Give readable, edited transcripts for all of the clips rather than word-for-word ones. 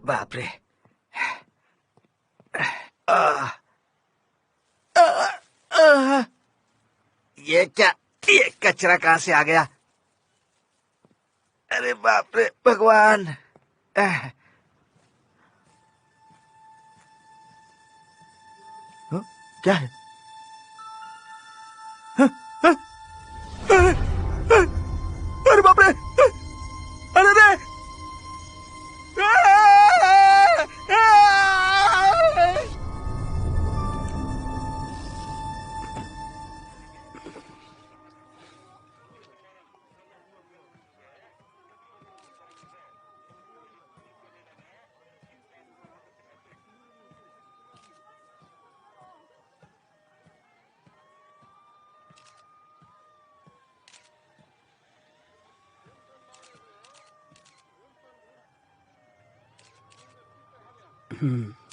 बाप रे। ये क्या, ये कचरा कहाँ से आ गया? अरे बाप रे भगवान। क्या है? अरे बाप रे, अरे रे।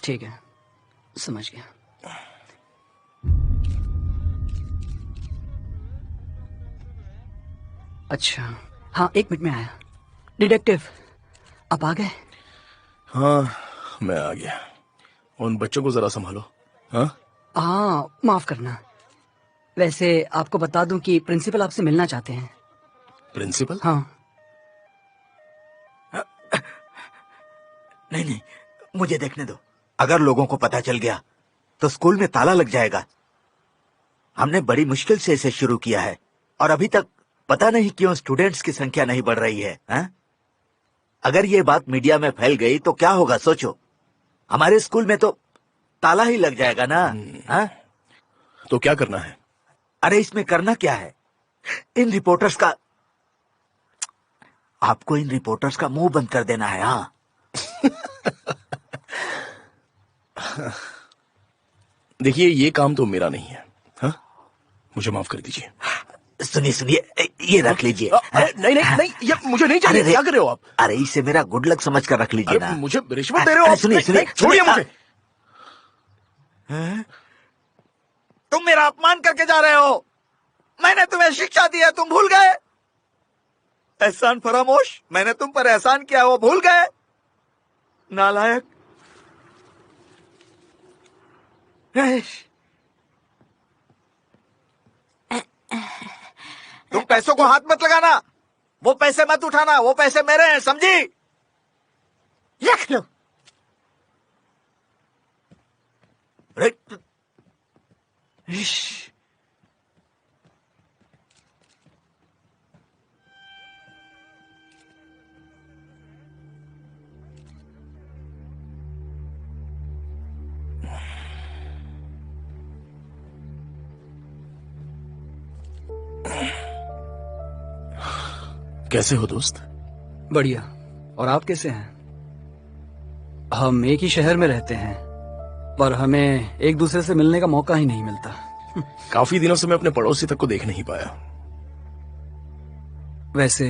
ठीक है, समझ गया। अच्छा, हाँ 1 मिनट में आया। डिटेक्टिव, आप आ गए? हाँ, मैं आ गया। उन बच्चों को जरा संभालो। हाँ, माफ करना। वैसे आपको बता दूं कि प्रिंसिपल आपसे मिलना चाहते हैं। प्रिंसिपल? हाँ। नहीं नहीं, मुझे देखने दो। अगर लोगों को पता चल गया तो स्कूल में ताला लग जाएगा। हमने बड़ी मुश्किल से इसे शुरू किया है और अभी तक पता नहीं क्यों स्टूडेंट्स की संख्या नहीं बढ़ रही है, हा? अगर ये बात मीडिया में फैल गई तो क्या होगा सोचो। हमारे स्कूल में तो ताला ही लग जाएगा ना। हा? तो क्या करना है? अरे इसमें करना क्या है, इन रिपोर्टर्स का, आपको इन रिपोर्टर्स का मुंह बंद कर देना है। हाँ देखिए, ये काम तो मेरा नहीं है। हाँ? मुझे माफ कर दीजिए। सुनिए सुनिए, ये रख लीजिए। नहीं नहीं नहीं, ये मुझे नहीं चाहिए। क्या कर रहे हो आप? अरे इसे मेरा गुड लक समझ कर रख लीजिए ना। मुझे रिश्वत दे रहे हो आप? सुनिए सुनिए, छोड़िए मुझे। तुम मेरा अपमान करके जा रहे हो। मैंने तुम्हें शिक्षा दी है, तुम भूल गए? एहसान फरामोश, मैंने तुम पर एहसान किया, वो भूल गए? नालायक। तुम पैसों को हाथ मत लगाना, वो पैसे मत उठाना, वो पैसे मेरे हैं, समझी? रख लो। कैसे हो दोस्त? बढ़िया। और आप कैसे हैं? हम एक ही शहर में रहते हैं, पर हमें एक दूसरे से मिलने का मौका ही नहीं मिलता। काफी दिनों से मैं अपने पड़ोसी तक को देख नहीं पाया। वैसे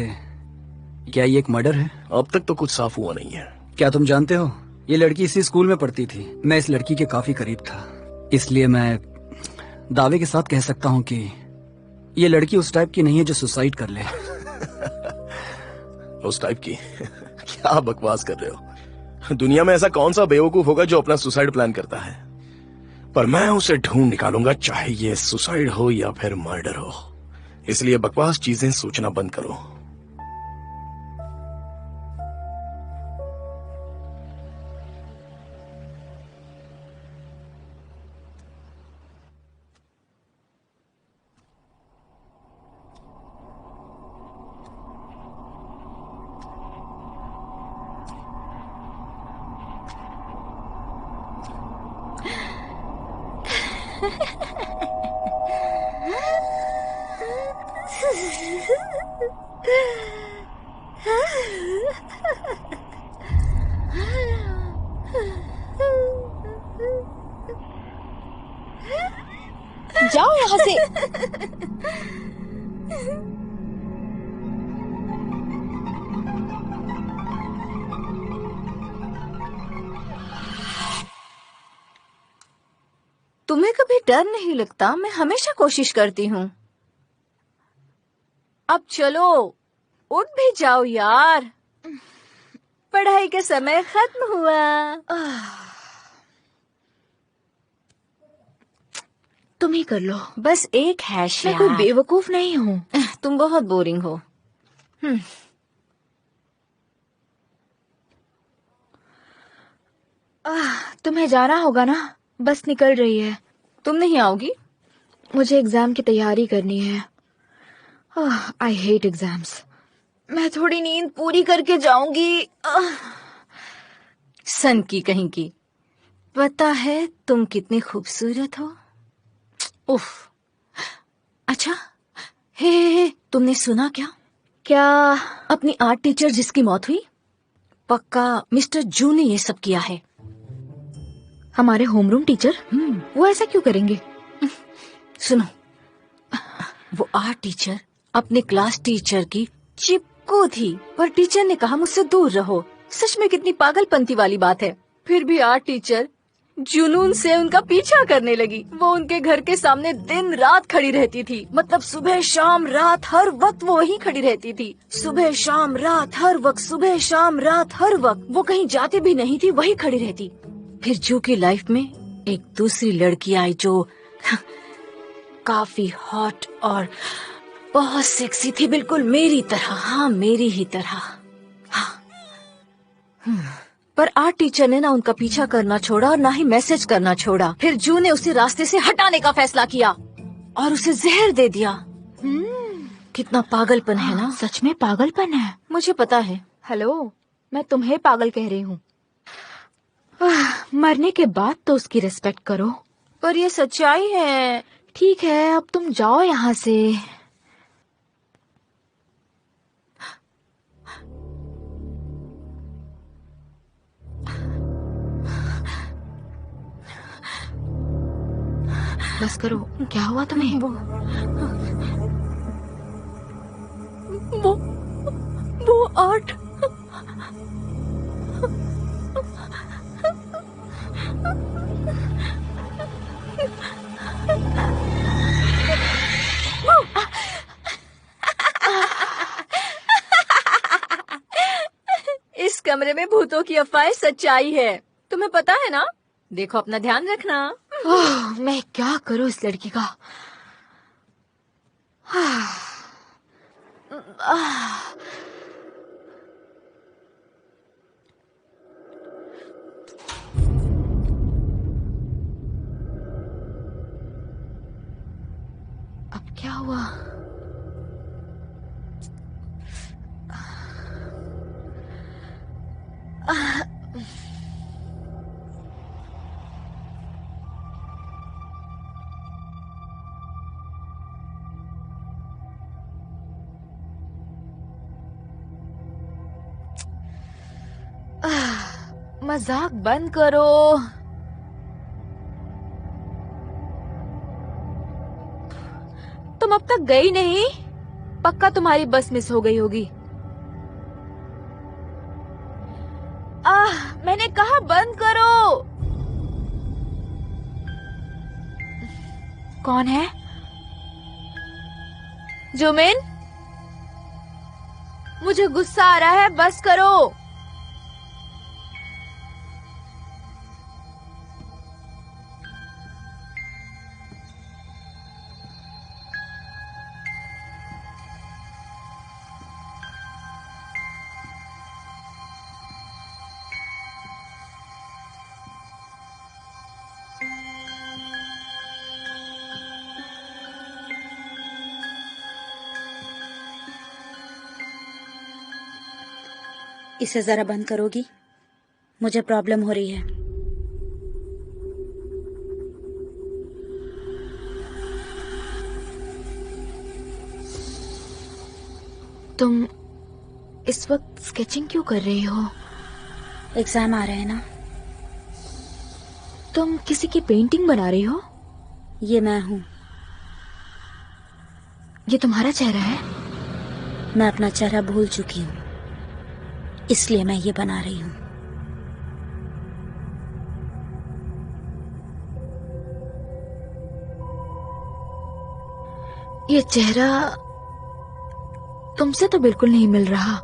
क्या ये एक मर्डर है? अब तक तो कुछ साफ हुआ नहीं है। क्या तुम जानते हो, ये लड़की इसी स्कूल में पढ़ती थी। मैं इस लड़की के काफी करीब था, इसलिए मैं दावे के साथ कह सकता हूँ कि ये लड़की उस टाइप की नहीं है जो सुसाइड कर ले। उस टाइप की? क्या बकवास कर रहे हो? दुनिया में ऐसा कौन सा बेवकूफ होगा जो अपना सुसाइड प्लान करता है? पर मैं उसे ढूंढ निकालूंगा, चाहे ये सुसाइड हो या फिर मर्डर हो। इसलिए बकवास चीजें सोचना बंद करो। जाओ यहाँ से। तुम्हें कभी डर नहीं लगता? मैं हमेशा कोशिश करती हूँ। अब चलो, उठ भी जाओ यार, पढ़ाई का समय खत्म हुआ। तुम ही कर लो। बस एक हैश मैं कोई बेवकूफ नहीं हूँ। तुम बहुत बोरिंग हो। तुम्हें जाना होगा ना, बस निकल रही है। तुम नहीं आओगी? मुझे एग्जाम की तैयारी करनी है। I hate exams. मैं थोड़ी नींद पूरी करके जाऊंगी। सन की कहीं की। पता है तुम कितनी खूबसूरत हो। उफ। अच्छा, हे, तुमने सुना क्या? क्या? अपनी आर्ट टीचर जिसकी मौत हुई, पक्का मिस्टर जू ने ये सब किया है। हमारे होमरूम टीचर? वो ऐसा क्यों करेंगे? सुनो, वो आर्ट टीचर अपने क्लास टीचर की चिपकू थी, पर टीचर ने कहा मुझसे दूर रहो। सच में कितनी पागलपंती वाली बात है। फिर भी आर्ट टीचर जुनून से उनका पीछा करने लगी। वो उनके घर के सामने दिन रात खड़ी रहती थी। मतलब सुबह शाम रात हर वक्त वो वहीं खड़ी रहती थी। सुबह शाम रात हर वक्त, सुबह शाम रात हर वक्त। वो कहीं जाती भी नहीं थी, वहीं खड़ी रहती। फिर जू की लाइफ में एक दूसरी लड़की आई जो काफी हॉट और बहुत सेक्सी थी, बिल्कुल मेरी तरह। हाँ, मेरी ही तरह। हाँ। पर आर्ट टीचर ने ना उनका पीछा करना छोड़ा और ना ही मैसेज करना छोड़ा। फिर जू ने उसे रास्ते से हटाने का फैसला किया और उसे जहर दे दिया। कितना पागलपन है ना? सच में पागलपन है। मुझे पता है। हेलो, मैं तुम्हें पागल कह रही हूँ। मरने के बाद तो उसकी रिस्पेक्ट करो। पर ये सच्चाई है। ठीक है, अब तुम जाओ यहाँ से। बस करो। क्या हुआ तुम्हें? वो आर्ट। इस कमरे में भूतों की अफवाह सच्चाई है, तुम्हें पता है ना? देखो, अपना ध्यान रखना। मैं क्या करूं इस लड़की का? अब क्या हुआ? मजाक बंद करो। तुम अब तक गई नहीं? पक्का तुम्हारी बस मिस हो गई होगी। मैंने कहा बंद करो। कौन है? जुमिन, मुझे गुस्सा आ रहा है, बस करो। इसे जरा बंद करोगी? मुझे प्रॉब्लम हो रही है। तुम इस वक्त स्केचिंग क्यों कर रही हो? एग्जाम आ रहे हैं ना। तुम किसी की पेंटिंग बना रही हो? ये मैं हूँ। ये तुम्हारा चेहरा है? मैं अपना चेहरा भूल चुकी हूँ, इसलिए मैं ये बना रही हूँ। ये चेहरा तुमसे तो बिल्कुल नहीं मिल रहा।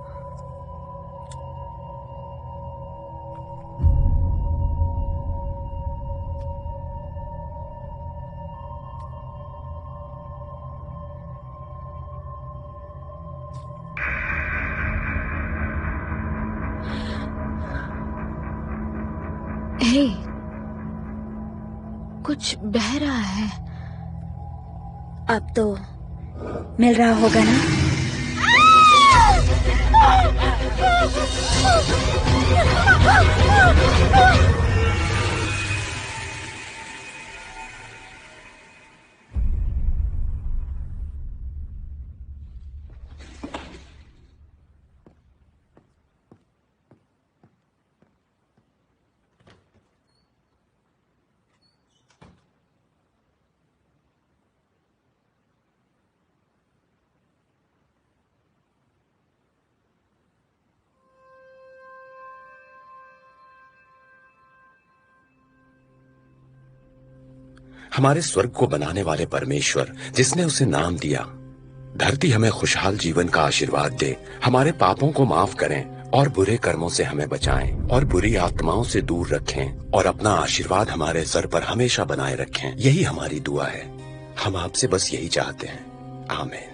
हे, कुछ बह रहा है। अब तो मिल रहा होगा ना? हमारे स्वर्ग को बनाने वाले परमेश्वर, जिसने उसे नाम दिया, धरती हमें खुशहाल जीवन का आशीर्वाद दे, हमारे पापों को माफ करें और बुरे कर्मों से हमें बचाएं और बुरी आत्माओं से दूर रखें और अपना आशीर्वाद हमारे सर पर हमेशा बनाए रखें। यही हमारी दुआ है। हम आपसे बस यही चाहते हैं। आमीन।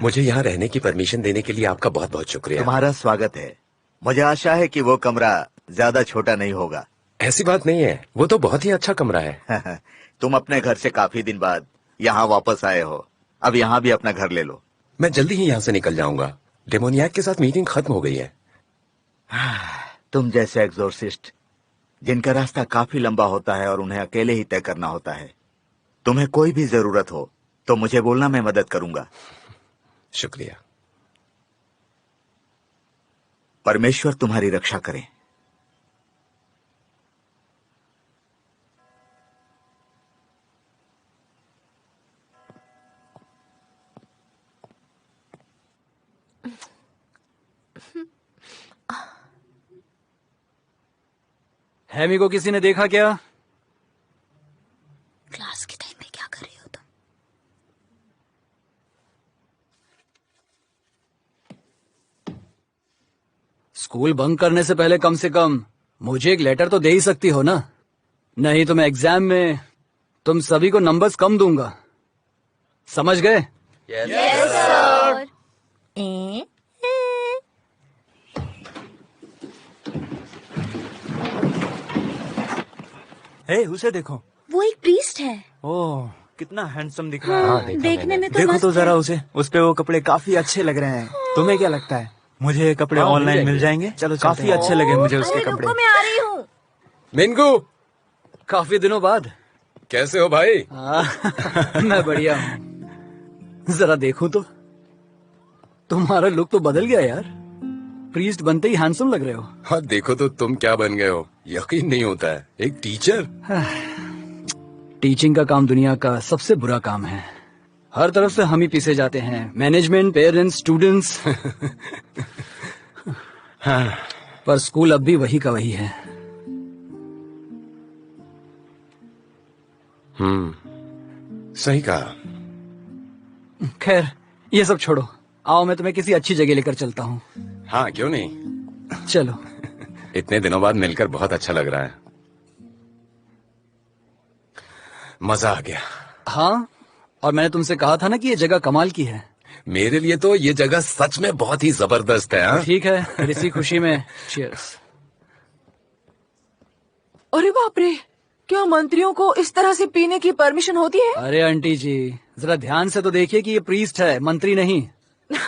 मुझे यहाँ रहने की परमिशन देने के लिए आपका बहुत बहुत शुक्रिया। तुम्हारा स्वागत है। मुझे आशा है कि वो कमरा ज्यादा छोटा नहीं होगा। ऐसी बात नहीं है, वो तो बहुत ही अच्छा कमरा है। तुम अपने घर से काफी दिन बाद यहाँ वापस आए हो, अब यहाँ भी अपना घर ले लो। मैं जल्दी ही यहाँ से निकल जाऊंगा। डेमोनियाक के साथ मीटिंग खत्म हो गई है। तुम जैसे एग्जोर्सिस्ट जिनका रास्ता काफी लंबा होता है और उन्हें अकेले ही तय करना होता है, तुम्हें कोई भी जरूरत हो तो मुझे बोलना, मैं मदद करूंगा। शुक्रिया। परमेश्वर तुम्हारी रक्षा करे। हैमी को किसी ने देखा क्या? क्लास के टाइम में क्या कर रही हो तुम? स्कूल बंक करने से पहले कम से कम मुझे एक लेटर तो दे ही सकती हो ना, नहीं तो मैं एग्जाम में तुम सभी को नंबर्स कम दूंगा। समझ गए? Yes sir. हे, उसे देखो। वो एक प्रीस्ट है। ओह, कितना हैंडसम दिख रहा है। देखने में तो देखो मस्त तो जरा है। उसे, उस पे वो कपड़े काफी अच्छे लग रहे हैं। तुम्हें क्या लगता है, मुझे ये कपड़े ऑनलाइन मिल जाएंगे? चलो, काफी अच्छे लगे मुझे उसके अरे कपड़े। रुको, मैं आ रही हूँ। मिंगू, काफी दिनों बाद। कैसे हो भाई? मैं बढ़िया हूँ। जरा देखूं तो, तुम्हारा लुक तो बदल गया यार। प्रीस्ट बनते ही हैंडसम लग रहे हो। हाँ, देखो तो तुम क्या बन गए हो। यकीन नहीं होता है, एक टीचर। टीचिंग का काम दुनिया का सबसे बुरा काम है। हर तरफ से हम ही पीछे जाते हैं, मैनेजमेंट, पेरेंट्स, स्टूडेंट्स। पर स्कूल अब भी वही का वही है। सही कहा। खैर, ये सब छोड़ो, आओ मैं तुम्हें किसी अच्छी जगह लेकर चलता हूँ। हाँ, क्यों नहीं। चलो। इतने दिनों बाद मिलकर बहुत अच्छा लग रहा है। मजा आ गया। हाँ, और मैंने तुमसे कहा था ना कि ये जगह कमाल की है। मेरे लिए तो ये जगह सच में बहुत ही जबरदस्त है। हाँ? ठीक है, फिर इसी खुशी में चीयर्स। अरे बाप रे, क्या मंत्रियों को इस तरह से पीने की परमिशन होती है? अरे आंटी जी, जरा ध्यान से तो देखिए कि ये प्रीस्ट है, मंत्री नहीं।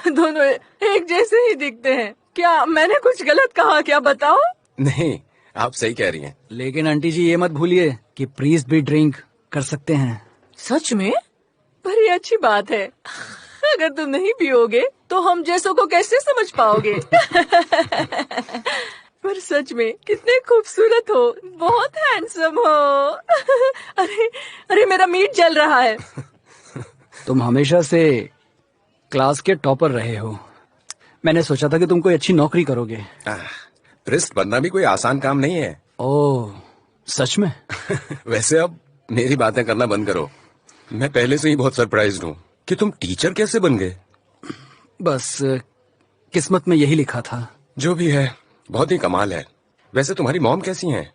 दोनों एक जैसे ही दिखते हैं। क्या मैंने कुछ गलत कहा क्या, बताओ? नहीं, आप सही कह रही हैं। लेकिन आंटी जी ये मत भूलिए कि प्रीस्ट भी ड्रिंक कर सकते हैं। सच में? बड़ी अच्छी बात है। अगर तुम नहीं पियोगे तो हम जैसों को कैसे समझ पाओगे? पर सच में कितने खूबसूरत हो, बहुत हैंडसम हो। अरे अरे मेरा मीट जल रहा है। तुम हमेशा से क्लास के टॉपर रहे हो। मैंने सोचा था कि तुम कोई अच्छी नौकरी करोगे। प्रिस्ट बनना भी कोई आसान काम नहीं है। ओह, सच में? वैसे अब मेरी बातें करना बंद करो। मैं पहले से ही बहुत सरप्राइज्ड हूँ कि तुम टीचर कैसे बन गए। बस किस्मत में यही लिखा था। जो भी है, बहुत ही कमाल है। वैसे तुम्हारी मॉम कैसी हैं?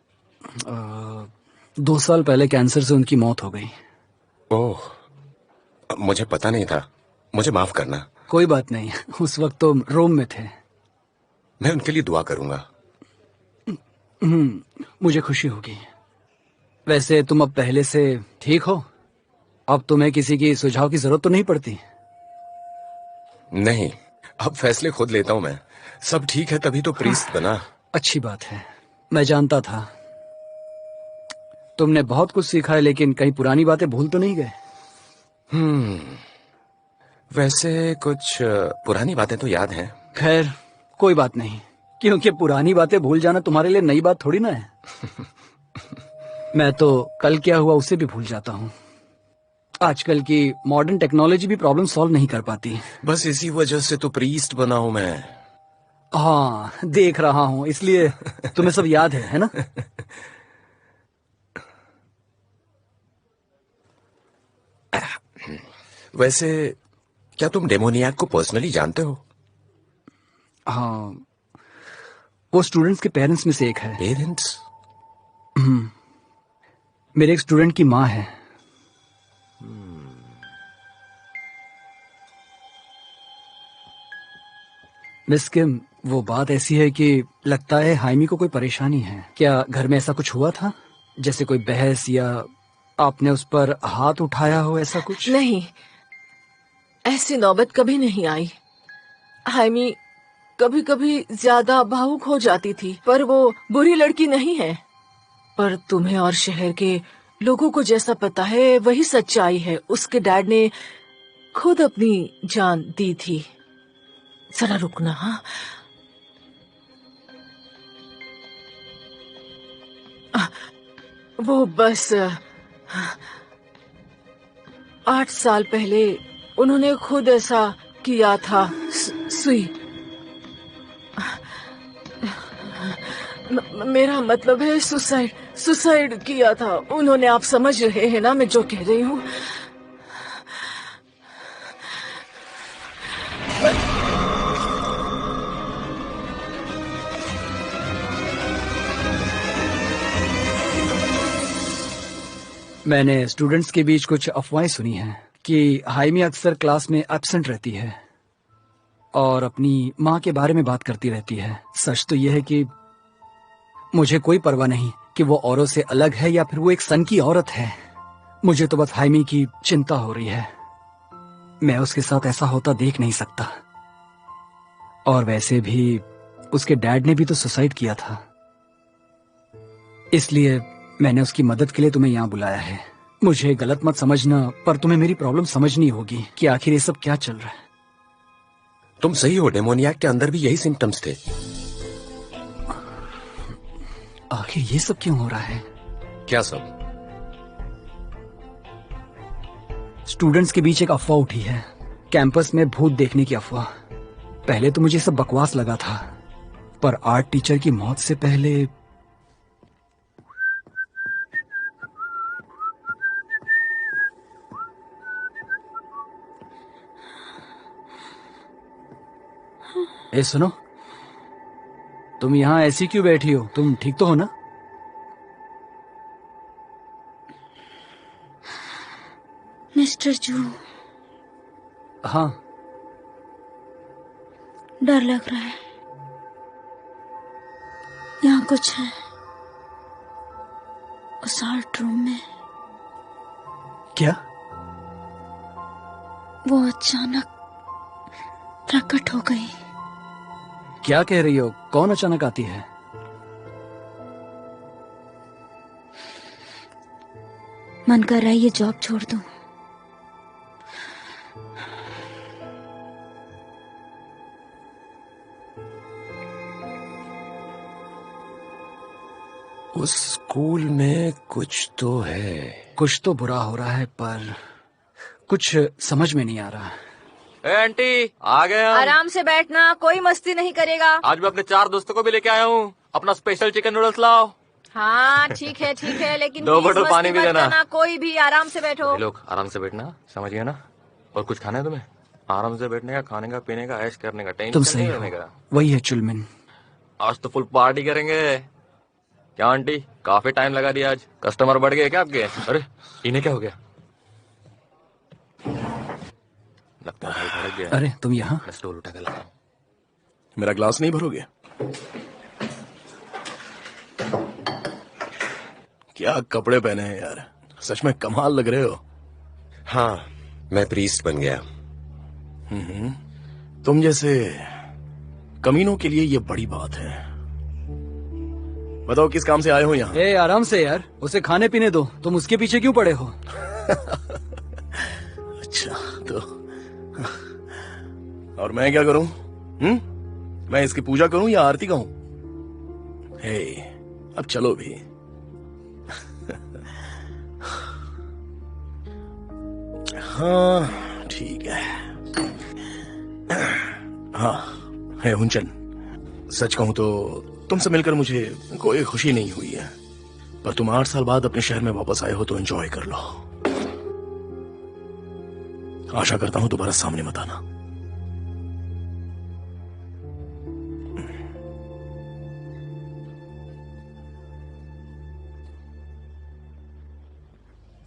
2 साल पहले कैंसर से उनकी मौत हो गई। ओह, मुझे पता नहीं था, मुझे माफ करना। कोई बात नहीं, उस वक्त तो रोम में थे। मैं उनके लिए दुआ करूंगा। मुझे खुशी होगी। वैसे तुम अब पहले से ठीक हो? अब तुम्हें किसी की सुझाव की जरूरत तो नहीं पड़ती? नहीं, अब फैसले खुद लेता हूँ मैं। सब ठीक है तभी तो प्रीस्ट बना। अच्छी बात है। मैं जानता था तुमने बहुत कुछ सीखा है, लेकिन कहीं पुरानी बातें भूल तो नहीं गए? वैसे कुछ पुरानी बातें तो याद हैं। खैर कोई बात नहीं, क्योंकि पुरानी बातें भूल जाना तुम्हारे लिए नई बात थोड़ी ना है। मैं तो कल क्या हुआ उसे भी भूल जाता हूँ। आजकल की मॉडर्न टेक्नोलॉजी भी प्रॉब्लम सॉल्व नहीं कर पाती। बस इसी वजह से तो प्रीस्ट बना हूं मैं। हाँ, देख रहा हूँ, इसलिए तुम्हें सब याद है ना? वैसे क्या तुम डेमोनियाक को पर्सनली जानते हो? हाँ, वो स्टूडेंट्स के पेरेंट्स में से एक है। पेरेंट्स? मेरे एक स्टूडेंट की माँ है। मिस किम, वो बात ऐसी है कि लगता है हाइमी को कोई परेशानी है। क्या घर में ऐसा कुछ हुआ था, जैसे कोई बहस या आपने उस पर हाथ उठाया हो, ऐसा कुछ? नहीं, ऐसी नौबत कभी नहीं आई। हाइमी कभी कभी ज्यादा भावुक हो जाती थी, पर वो बुरी लड़की नहीं है। पर तुम्हें और शहर के लोगों को जैसा पता है वही सच्चाई है। उसके डैड ने खुद अपनी जान दी थी। जरा रुकना। हाँ, वो बस 8 साल पहले उन्होंने खुद ऐसा किया था। सुई, मेरा मतलब है सुसाइड किया था उन्होंने। आप समझ रहे हैं ना मैं जो कह रही हूँ? मैंने स्टूडेंट्स के बीच कुछ अफवाहें सुनी हैं कि हाइमी अक्सर क्लास में एब्सेंट रहती है और अपनी माँ के बारे में बात करती रहती है। सच तो यह है कि मुझे कोई परवाह नहीं कि वो औरों से अलग है या फिर वो एक सन की औरत है। मुझे तो बस हाइमी की चिंता हो रही है। मैं उसके साथ ऐसा होता देख नहीं सकता। और वैसे भी उसके डैड ने भी तो सुसाइड किया था, इसलिए मैंने उसकी मदद के लिए तुम्हें यहाँ बुलाया है। मुझे गलत मत समझना, पर तुम्हें मेरी प्रॉब्लम समझनी होगी कि आखिर ये सब क्या चल रहा है। तुम सही हो, डेमोनियाक के अंदर भी यही सिम्टम्स थे। आखिर ये सब क्यों हो रहा है? क्या सब? स्टूडेंट्स के बीच एक अफवाह उठी है, कैंपस में भूत देखने की अफवाह। पहले तो मुझे सब बकवास लगा था, पर आर्ट टीचर की मौत से पहले ए सुनो, तुम यहाँ ऐसी क्यों बैठी हो? तुम ठीक तो हो ना? मिस्टर जू, हाँ। डर लग रहा है। यहाँ कुछ है उस आर्ट रूम में। क्या? वो अचानक प्रकट हो गई। क्या कह रही हो? कौन अचानक आती है? मन कर रहा है ये जॉब छोड़ दूं। उस स्कूल में कुछ तो है। कुछ तो बुरा हो रहा है, पर कुछ समझ में नहीं आ रहा। ए आंटी, आ गए हम। आराम से बैठना, कोई मस्ती नहीं करेगा। आज मैं अपने 4 दोस्तों को भी लेके आया हूँ। अपना स्पेशल चिकन नूडल्स लाओ। हाँ ठीक है, लेकिन 2 प्लीज बोतल मस्ती पानी भी मत देना। करना, कोई भी आराम से बैठो। ये लोग आराम से बैठना, समझिए ना। और कुछ खाना है तुम्हें? आराम से बैठने का, खाने का, पीने का, ऐश करने का, तुम टेंशन सही नहीं हो, लेने का। वही है चुलमिन। आज तो फुल पार्टी करेंगे। क्या आंटी, काफी टाइम लगा दिया आज। कस्टमर बढ़ गए क्या आपके? अरे इन्हें क्या हो गया? लगता है भाई भड़क गया। अरे तुम यहाँ? मैं स्टोल उठा कर लाता हूँ। मेरा ग्लास नहीं भरोगे? क्या कपड़े पहने हैं यार, सच में कमाल लग रहे हो। हाँ, मैं प्रीस्ट बन गया। तुम जैसे कमीनों के लिए ये बड़ी बात है। बताओ किस काम से आए हो यहाँ? ए आराम से यार, उसे खाने पीने दो। तुम उसके पीछे क्यों पड़े हो? अच्छा तो और मैं क्या करूं? मैं इसकी पूजा करूं या आरती गाऊं? हे, अब चलो भी। हाँ ठीक है। हाँ है हुंचन, सच कहूं तो तुमसे मिलकर मुझे कोई खुशी नहीं हुई है, पर तुम 8 साल बाद अपने शहर में वापस आए हो तो एंजॉय कर लो। आशा करता हूं दोबारा सामने मत आना।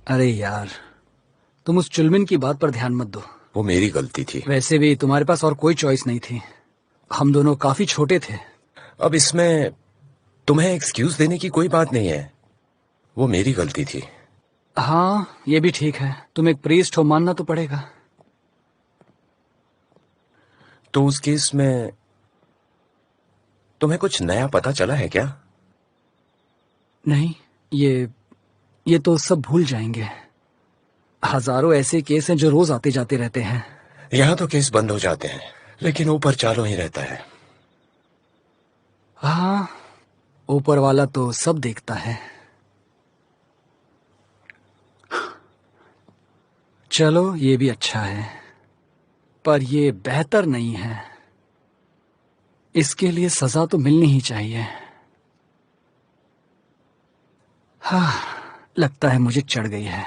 अरे यार, तुम उस चुलमिन की बात पर ध्यान मत दो। वो मेरी गलती थी। वैसे भी तुम्हारे पास और कोई चॉइस नहीं थी। हम दोनों काफी छोटे थे। अब इसमें तुम्हें एक्सक्यूज देने की कोई बात नहीं है। वो मेरी गलती थी। हाँ ये भी ठीक है, तुम एक प्रीस्ट हो, मानना तो पड़ेगा। तो उस केस में तुम्हें कुछ नया पता चला है क्या? नहीं, ये तो सब भूल जाएंगे। हजारों ऐसे केस हैं जो रोज आते जाते रहते हैं। यहाँ तो केस बंद हो जाते हैं, लेकिन ऊपर चालू ही रहता है। हाँ, ऊपर वाला तो सब देखता है। चलो ये भी अच्छा है, पर ये बेहतर नहीं है। इसके लिए सजा तो मिलनी ही चाहिए। हाँ, लगता है मुझे चढ़ गई है।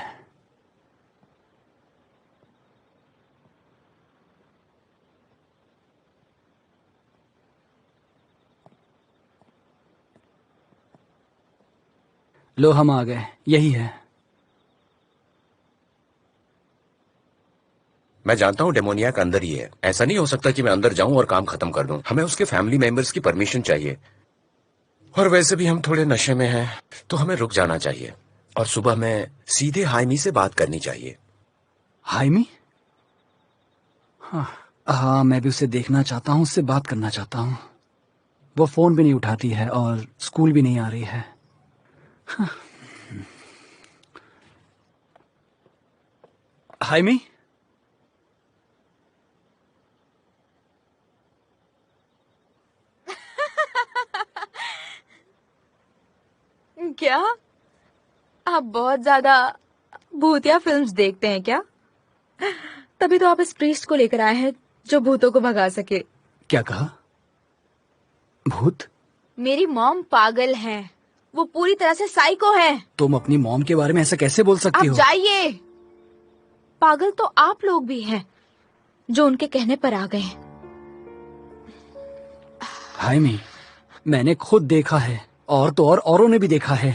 लो हम आ गए, यही है। मैं जानता हूँ डेमोनियाक अंदर ही है। ऐसा नहीं हो सकता कि मैं अंदर जाऊं और काम खत्म कर दूं। हमें उसके फैमिली मेंबर्स की परमिशन चाहिए। और वैसे भी हम थोड़े नशे में हैं, तो हमें रुक जाना चाहिए और सुबह में सीधे हाइमी से बात करनी चाहिए। हाइमी? हाँ, मैं भी उसे देखना चाहता हूँ, उससे बात करना चाहता हूँ। वो फोन भी नहीं उठाती है और स्कूल भी नहीं आ रही है। हाइमी? क्या आप बहुत ज्यादा भूतिया फिल्म्स देखते हैं क्या? तभी तो आप इस प्रीस्ट को लेकर आए हैं जो भूतों को भगा सके। क्या कहा? भूत? मेरी मॉम पागल है, वो पूरी तरह से साइको है। तुम अपनी मॉम के बारे में ऐसा कैसे बोल सकती आप हो? जाइए। पागल तो आप लोग भी हैं जो उनके कहने पर आ गए। हाइमी, मैंने खुद देखा है और तो और औरों ने भी देखा है।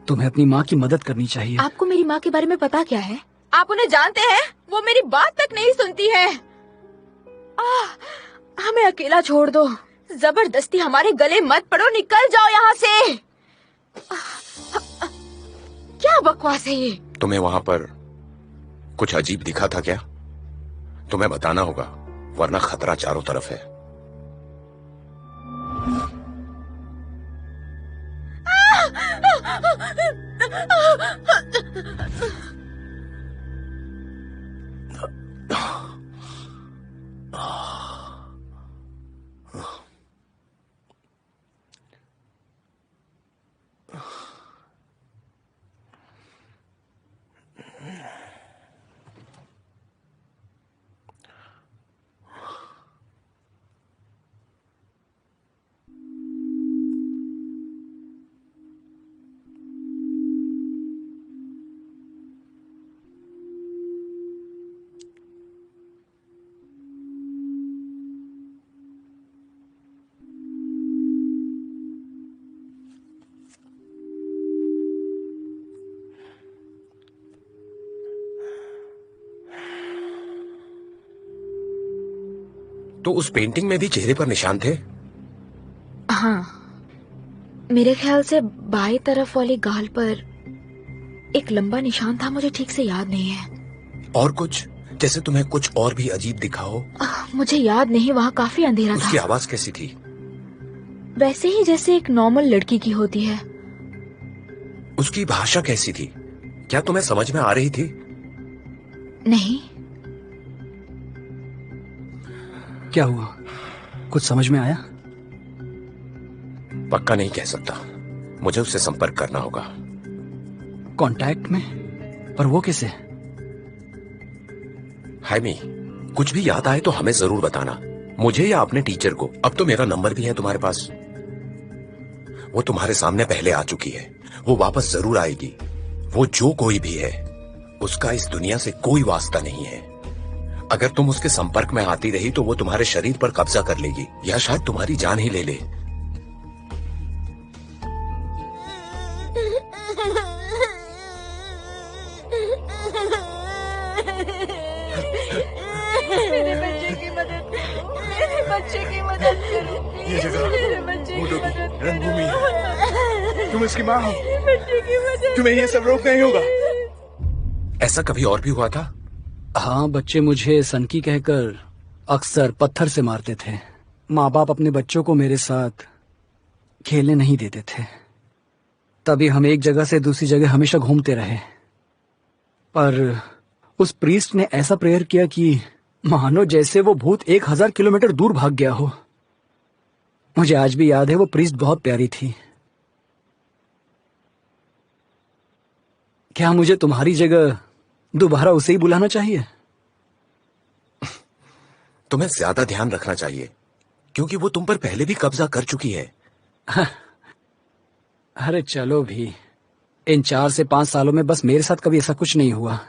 तुम्हें अपनी माँ की मदद करनी चाहिए। आपको मेरी माँ के बारे में पता क्या है? आप उन्हें जानते हैं? वो मेरी बात तक नहीं सुनती है। हमें अकेला छोड़ दो। जबरदस्ती हमारे गले मत पड़ो, निकल जाओ यहाँ से। क्या बकवास है ये? तुम्हें वहां पर कुछ अजीब दिखा था क्या? तुम्हें बताना होगा, वरना खतरा चारों तरफ है। तो उस पेंटिंग में भी चेहरे पर निशान थे? हाँ, मेरे ख्याल से बाई तरफ वाली गाल पर एक लंबा निशान था, मुझे ठीक से याद नहीं है। और कुछ, जैसे तुम्हें कुछ और भी अजीब दिखा हो? मुझे याद नहीं, वहाँ काफी अंधेरा उसकी था। आवाज कैसी थी? वैसे ही जैसे एक नॉर्मल लड़की की होती है। उसकी भाषा कैसी थी? क्या तुम्हें समझ में आ रही थी? नहीं। क्या हुआ, कुछ समझ में आया? पक्का नहीं कह सकता, मुझे उससे संपर्क करना होगा। कांटेक्ट में? पर वो कैसे? हाइमी, कुछ भी याद आए तो हमें जरूर बताना, मुझे या अपने टीचर को। अब तो मेरा नंबर भी है तुम्हारे पास। वो तुम्हारे सामने पहले आ चुकी है, वो वापस जरूर आएगी। वो जो कोई भी है, उसका इस दुनिया से कोई वास्ता नहीं है। अगर तुम उसके संपर्क में आती रही तो वो तुम्हारे शरीर पर कब्जा कर लेगी, या शायद तुम्हारी जान ही ले ले। मेरे बच्चे की मदद करो, मेरे बच्चे की मदद करो, प्लीज, मेरे बच्चे की मदद करो। तुम इसकी माँ हो, मेरे बच्चे की मदद तुम्हें ये सब रोकना ही होगा। ऐसा कभी और भी हुआ था? हाँ, बच्चे मुझे सनकी कहकर अक्सर पत्थर से मारते थे। माँ बाप अपने बच्चों को मेरे साथ खेलने नहीं देते थे, तभी हम एक जगह से दूसरी जगह हमेशा घूमते रहे। पर उस प्रीस्ट ने ऐसा प्रेयर किया कि मानो जैसे वो भूत 1000 किलोमीटर दूर भाग गया हो। मुझे आज भी याद है, वो प्रीस्ट बहुत प्यारी थी। क्या मुझे तुम्हारी जगह दोबारा उसे ही बुलाना चाहिए? तुम्हें ज्यादा ध्यान रखना चाहिए, क्योंकि वो तुम पर पहले भी कब्जा कर चुकी है। अरे चलो भी, इन 4 से 5 सालों में बस मेरे साथ कभी ऐसा कुछ नहीं हुआ।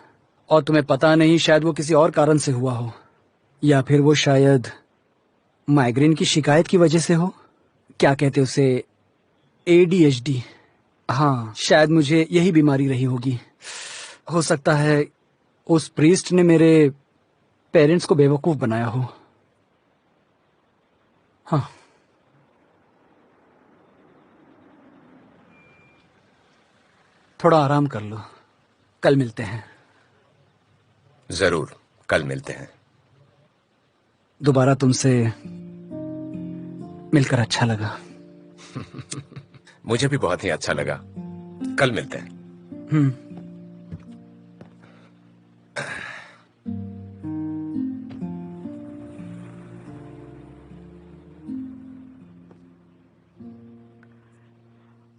और तुम्हें पता नहीं, शायद वो किसी और कारण से हुआ हो, या फिर वो शायद माइग्रेन की शिकायत की वजह से हो। क्या कहते उसे, ADHD। हाँ, शायद मुझे यही बीमारी रही होगी। हो सकता है उस प्रीस्ट ने मेरे पेरेंट्स को बेवकूफ बनाया हो। हाँ, थोड़ा आराम कर लो, कल मिलते हैं। जरूर, कल मिलते हैं। दोबारा तुमसे मिलकर अच्छा लगा। मुझे भी बहुत ही अच्छा लगा। कल मिलते हैं।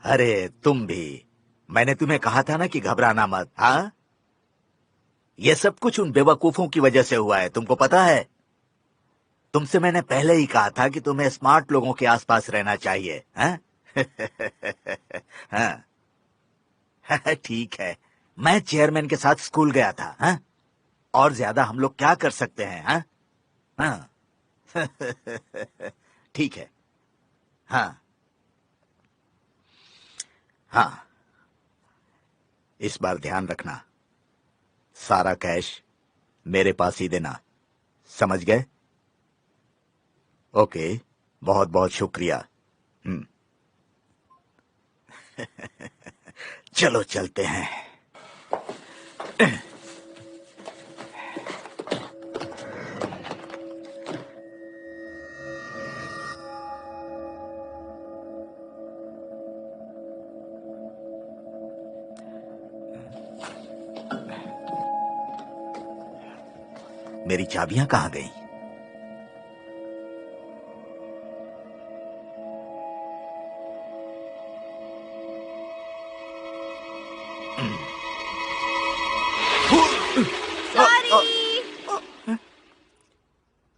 अरे तुम भी, मैंने तुम्हें कहा था ना कि घबराना मत। हाँ, ये सब कुछ उन बेवकूफों की वजह से हुआ है, तुमको पता है। तुमसे मैंने पहले ही कहा था कि तुम्हें स्मार्ट लोगों के आसपास रहना चाहिए। हाँ? हाँ, ठीक है, मैं चेयरमैन के साथ स्कूल गया था। हाँ? और ज्यादा हम लोग क्या कर सकते हैं? हाँ? हाँ। ठीक है। हाँ हाँ, इस बार ध्यान रखना, सारा कैश मेरे पास ही देना, समझ गए? ओके, बहुत बहुत शुक्रिया। चलो चलते हैं। मेरी चाबियां कहाँ गई?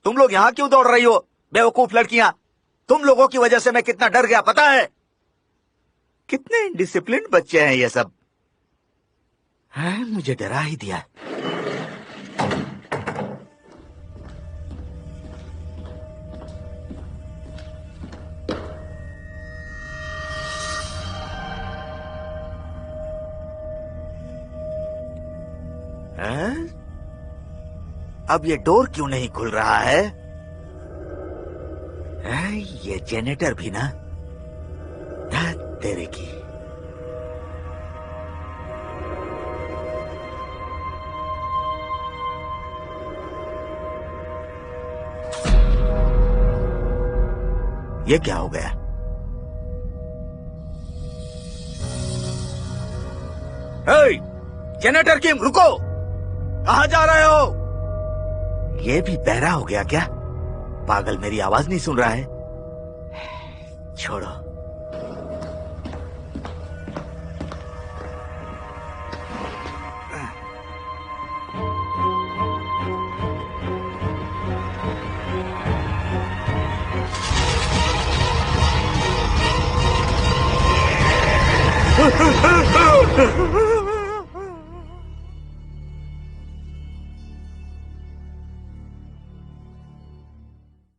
तुम लोग यहाँ क्यों दौड़ रही हो बेवकूफ लड़कियां? तुम लोगों की वजह से मैं कितना डर गया पता है? कितने इनडिसिप्लिन बच्चे हैं ये सब। है, मुझे डरा ही दिया। हैं? अब ये डोर क्यों नहीं खुल रहा है? ये जेनेटर भी ना तेरे की। ये क्या हो गया? जेनेटर किंग रुको, कहां जा रहे हो? ये भी बहरा हो गया क्या? पागल मेरी आवाज नहीं सुन रहा है। छोड़ो।